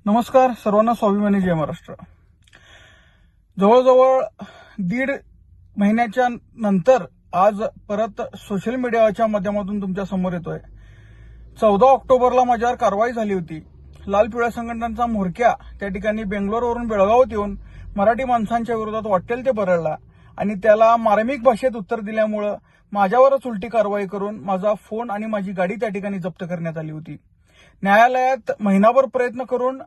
नमस्कार सर्वांना, स्वाभिमानी जय महाराष्ट्र. जवळजवळ 1.5 महिन्याच्या नंतर आज परत सोशल मीडियाच्या माध्यमातून तुमच्या समोर येतोय. 14 ऑक्टोबरला माझ्यावर कारवाई झाली होती. लाल पिवळ्या संघटनांचा म्होरक्या त्या ठिकाणी बेंगलोरवरून बेळगावात येऊन मराठी माणसांच्या विरोधात वाटेल ते बरळला आणि त्याला मार्मिक भाषेत उत्तर दिल्यामुळं माझ्यावरच उलटी कारवाई करून माझा फोन आणि माझी गाडी त्या ठिकाणी जप्त करण्यात आली होती. न्यायालयात महिनाभर प्रयत्न करून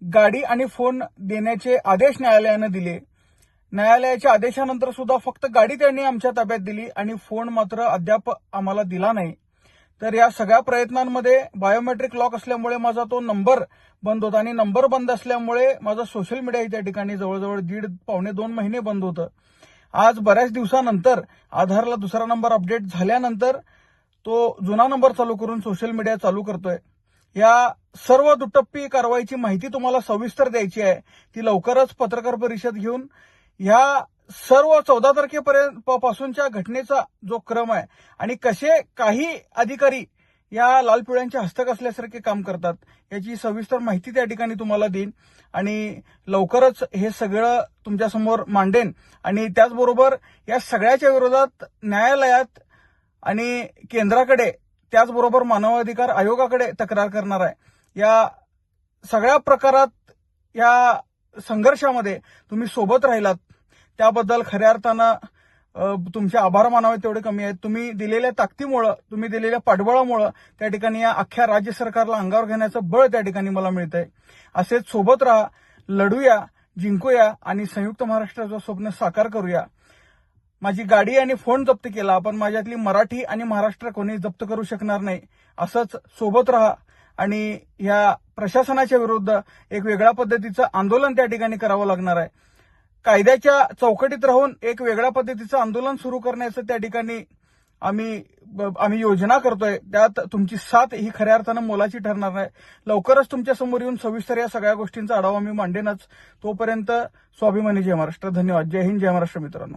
गाडी आणि फोन देण्याचे आदेश न्यायालयानं दिले. न्यायालयाच्या आदेशानंतर सुद्धा फक्त गाडी त्यांनी आमच्या ताब्यात दिली आणि फोन मात्र अद्याप आम्हाला दिला नाही. तर या सगळ्या प्रयत्नांमध्ये बायोमेट्रिक लॉक असल्यामुळे माझा तो नंबर बंद होता आणि नंबर बंद असल्यामुळे माझं सोशल मीडिया त्या ठिकाणी जवळजवळ 1.5-2 महिने बंद होतं. आज बऱ्याच दिवसानंतर आधारला दुसरा नंबर अपडेट झाल्यानंतर तो जुना नंबर चालू करून सोशल मीडिया चालू करतोय. या सर्व दुटप्पी कारवाईची माहिती तुम्हाला सविस्तर द्यायची आहे. ती लवकरच पत्रकार परिषद घेऊन ह्या सर्व 14 तारखेपर्यंत पासूनच्या घटनेचा जो क्रम आहे आणि कसे काही अधिकारी या लाल पिवळ्यांच्या हस्तक असल्यासारखे काम करतात याची सविस्तर माहिती त्या ठिकाणी तुम्हाला देईन आणि लवकरच हे सगळं तुमच्यासमोर मांडेन. आणि त्याचबरोबर या सगळ्याच्या विरोधात न्यायालयात आणि केंद्राकडे त्याचबरोबर मानवाधिकार आयोगाकडे तक्रार करणार आहे. या सगळ्या प्रकारात या संघर्षामध्ये तुम्ही सोबत राहिलात त्याबद्दल खऱ्या अर्थानं तुमचे आभार मानावे तेवढे कमी आहेत. तुम्ही दिलेल्या ताकदीमुळं, तुम्ही दिलेल्या पाठबळामुळं त्या ठिकाणी या अख्ख्या राज्य सरकारला अंगावर घेण्याचं बळ त्या ठिकाणी मला मिळतंय. असेच सोबत राहा, लढूया, जिंकूया आणि संयुक्त महाराष्ट्राचं स्वप्न साकार करूया. माझी गाडी आणि फोन जप्त केला, पण माझ्यातली मराठी आणि महाराष्ट्र कोणी जप्त करू शकणार नाही. असंच सोबत राहा आणि या प्रशासनाच्या विरुद्ध एक वेगळ्या पद्धतीचं आंदोलन त्या ठिकाणी करावं लागणार आहे. कायद्याच्या चौकटीत राहून एक वेगळ्या पद्धतीचं आंदोलन सुरू करण्याचं त्या ठिकाणी आम्ही योजना करतोय. त्यात तुमची साथ ही खऱ्या अर्थानं मोलाची ठरणार आहे. लवकरच तुमच्या समोर येऊन सविस्तर या सगळ्या गोष्टींचा आढावा मी मांडेनच. तोपर्यंत स्वाभिमानी जय महाराष्ट्र. धन्यवाद. जय हिंद, जय महाराष्ट्र मित्रांनो.